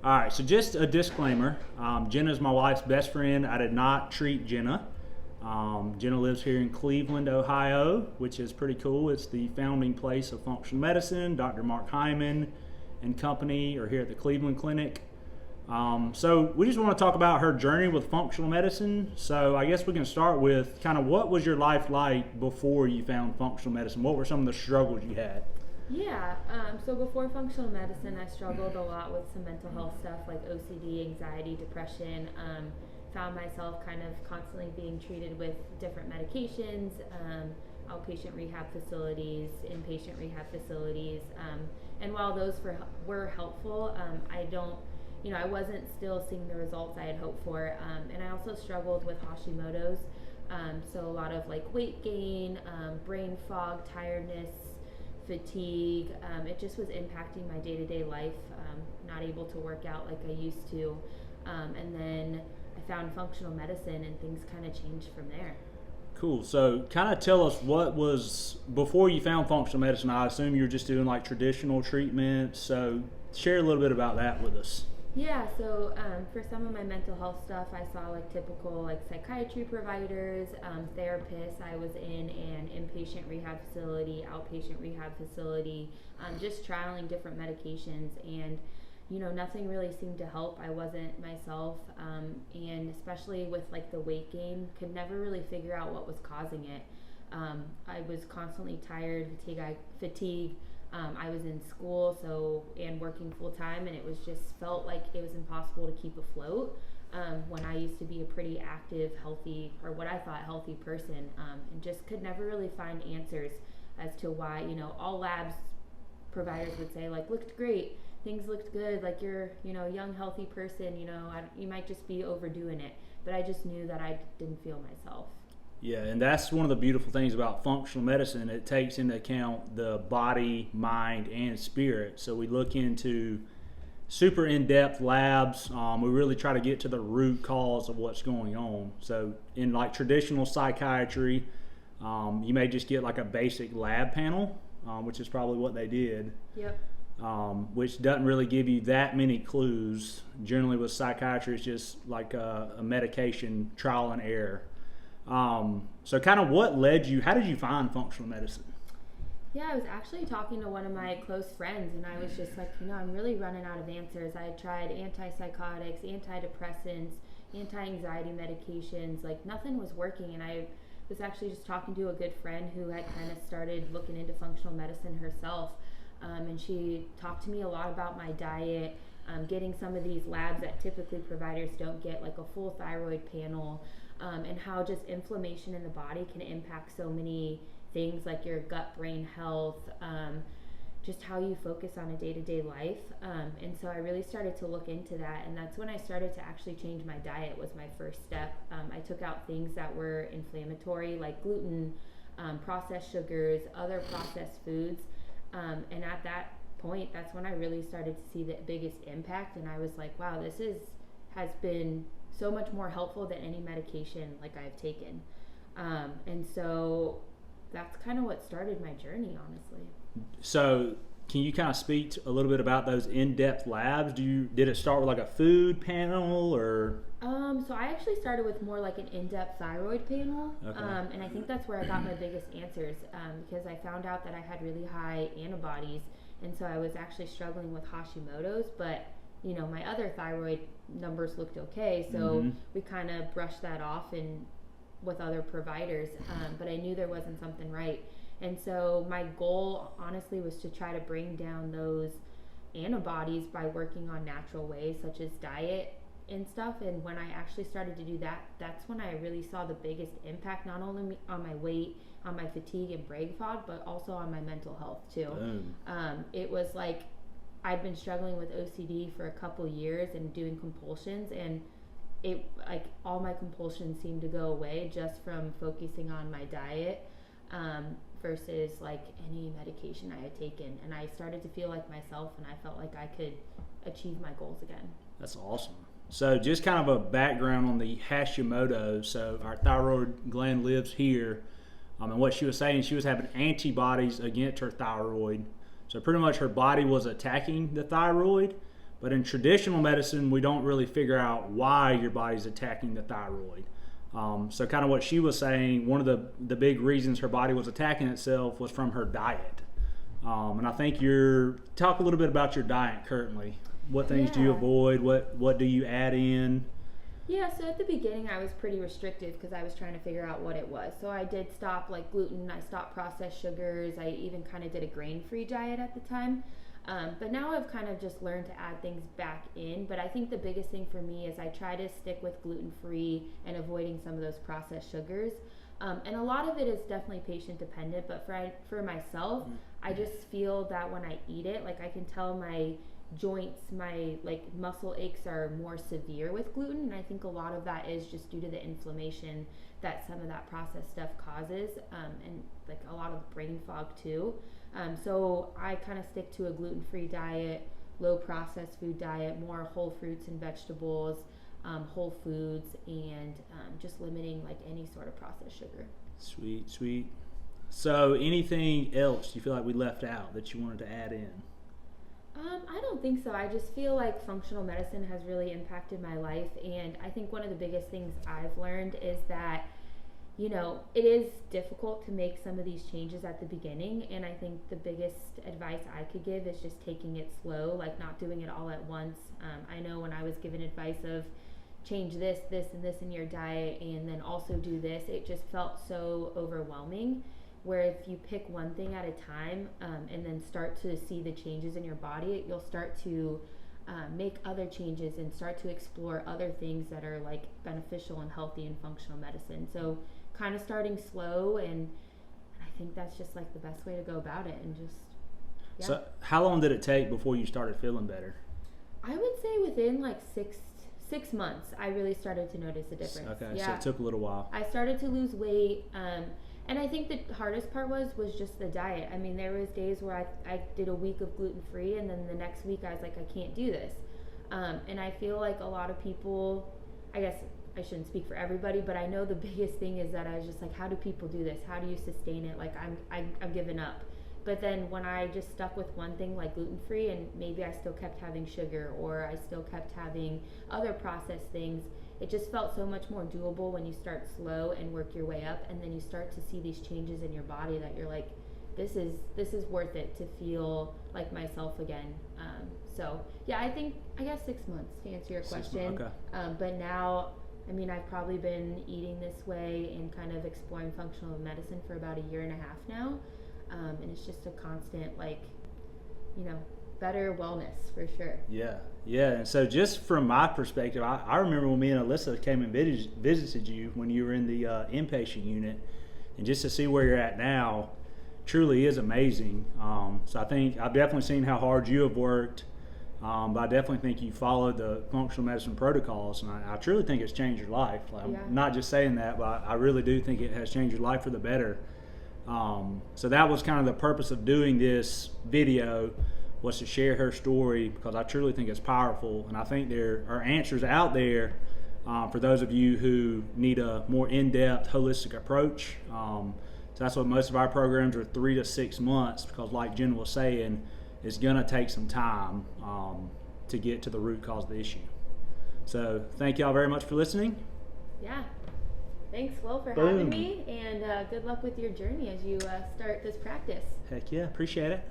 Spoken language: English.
All right, so just a disclaimer. Jenna's my wife's best friend. I did not treat Jenna. Jenna lives here in Cleveland, Ohio, which is pretty cool. It's the founding place of functional medicine. Dr. Mark Hyman and company are here at the Cleveland Clinic. So we just want to talk about her journey with functional medicine. So I guess we can start with kind of what was your life like before you found functional medicine? What were some of the struggles you had? Yeah, so before functional medicine, I struggled a lot with some mental health stuff like OCD, anxiety, depression. Found myself kind of constantly being treated with different medications, outpatient rehab facilities, inpatient rehab facilities. And while those were helpful, I wasn't still seeing the results I had hoped for. And I also struggled with Hashimoto's. So a lot of like weight gain, brain fog, tiredness, fatigue. It just was impacting my day-to-day life, not able to work out like I used to. And then I found functional medicine and things kind of changed from there. Cool. So kind of tell us what was, before you found functional medicine, I assume you were just doing like traditional treatment. So share a little bit about that with us. Yeah, so for some of my mental health stuff, I saw like typical like psychiatry providers, therapists. I was in an inpatient rehab facility, outpatient rehab facility, just trialing different medications, and nothing really seemed to help. I wasn't myself, and especially with like the weight gain, could never really figure out what was causing it. I was constantly tired, fatigue. I was in school and working full time, and it was just felt like it was impossible to keep afloat when I used to be a pretty active, healthy, or what I thought healthy person, and just could never really find answers as to why, all labs providers would say like, looked great, things looked good, like you're, a young, healthy person, you might just be overdoing it. But I just knew that I didn't feel myself. Yeah, and that's one of the beautiful things about functional medicine. It takes into account the body, mind, and spirit. So we look into super in-depth labs. We really try to get to the root cause of what's going on. So in like traditional psychiatry, you may just get like a basic lab panel, which is probably what they did. Yep. Which doesn't really give you that many clues. Generally with psychiatry, it's just like a medication trial and error. So kind of what led you, how did you find functional medicine? Yeah, I was actually talking to one of my close friends, and I was just like, I'm really running out of answers. I had tried antipsychotics, antidepressants, anti-anxiety medications, like nothing was working. And I was actually just talking to a good friend who had kind of started looking into functional medicine herself. And she talked to me a lot about my diet, getting some of these labs that typically providers don't get, like a full thyroid panel, and how just inflammation in the body can impact so many things like your gut-brain health, just how you focus on a day-to-day life. And so I really started to look into that, and that's when I started to actually change my diet. Was my first step. I took out things that were inflammatory like gluten, processed sugars, other processed foods, and at that point, that's when I really started to see the biggest impact, and I was like, wow, this has been so much more helpful than any medication like I've taken. And so that's kind of what started my journey, honestly. So can you kind of speak a little bit about those in-depth labs? Did it start with like a food panel or? So I actually started with more like an in-depth thyroid panel. Okay. And I think that's where I got my biggest answers, because I found out that I had really high antibodies, and so I was actually struggling with Hashimoto's, but my other thyroid numbers looked okay, so we kind of brushed that off with other providers, but I knew there wasn't something right. And so my goal, honestly, was to try to bring down those antibodies by working on natural ways, such as diet and stuff. And when I actually started to do that, that's when I really saw the biggest impact, not only on my weight, on my fatigue and brain fog, but also on my mental health too. It was like I'd been struggling with OCD for a couple years and doing compulsions, and it like all my compulsions seemed to go away just from focusing on my diet, versus like any medication I had taken. And I started to feel like myself, and I felt like I could achieve my goals again. That's awesome. So just kind of a background on the Hashimoto. So our thyroid gland lives here, and what she was saying, she was having antibodies against her thyroid. So pretty much her body was attacking the thyroid, But in traditional medicine, we don't really figure out why your body's attacking the thyroid. So kind of what she was saying, one of the big reasons her body was attacking itself was from her diet. And I think talk a little bit about your diet currently. What things do you avoid? What do you add in? Yeah, so at the beginning I was pretty restrictive because I was trying to figure out what it was. So I did stop like gluten, I stopped processed sugars, I even kind of did a grain-free diet at the time. But now I've kind of just learned to add things back in. But I think the biggest thing for me is I try to stick with gluten-free and avoiding some of those processed sugars. And a lot of it is definitely patient dependent, but for myself, I just feel that when I eat it, like I can tell my joints, my like muscle aches are more severe with gluten, and I think a lot of that is just due to the inflammation that some of that processed stuff causes, and like a lot of brain fog too. So I kind of stick to a gluten-free diet, low processed food diet, more whole fruits and vegetables, whole foods, and just limiting like any sort of processed sugar. Sweet. So anything else you feel like we left out that you wanted to add in? I don't think so. I just feel like functional medicine has really impacted my life, and I think one of the biggest things I've learned is that, you know, it is difficult to make some of these changes at the beginning, and I think the biggest advice I could give is just taking it slow, like not doing it all at once. I know when I was given advice of change this, and this in your diet, and then also do this, it just felt so overwhelming. Where if you pick one thing at a time and then start to see the changes in your body, you'll start to make other changes and start to explore other things that are like beneficial and healthy in functional medicine. So kind of starting slow, and I think that's just like the best way to go about it. And just So how long did it take before you started feeling better? I would say within like six months I really started to notice a difference. Okay, so it took a little while. I started to lose weight, and I think the hardest part was just the diet. I mean, there was days where I did a week of gluten-free, and then the next week I was like, I can't do this. And I feel like a lot of people, I guess I shouldn't speak for everybody, but I know the biggest thing is that I was just like, how do people do this? How do you sustain it? Like I'm giving up. But then when I just stuck with one thing like gluten-free, and maybe I still kept having sugar, or I still kept having other processed things, it just felt so much more doable when you start slow and work your way up, and then you start to see these changes in your body that you're like, this is worth it to feel like myself again. So yeah, I guess 6 months to answer your question. Okay. But now, I mean, I've probably been eating this way and kind of exploring functional medicine for about 1.5 years now. And it's just a constant, like, you know, better wellness for sure. Yeah. And so just from my perspective, I remember when me and Alyssa came and visited you when you were in the inpatient unit, and just to see where you're at now truly is amazing. So I think I've definitely seen how hard you have worked, but I definitely think you followed the functional medicine protocols, and I truly think it's changed your life. I'm not just saying that, but I really do think it has changed your life for the better. So that was kind of the purpose of doing this video, was to share her story, because I truly think it's powerful, and I think there are answers out there for those of you who need a more in-depth holistic approach. So that's what most of our programs are, 3 to 6 months, because like Jenna was saying, it's going to take some time to get to the root cause of the issue. So thank y'all very much for listening. Yeah. Thanks, Will, for having me, and good luck with your journey as you start this practice. Heck yeah, appreciate it.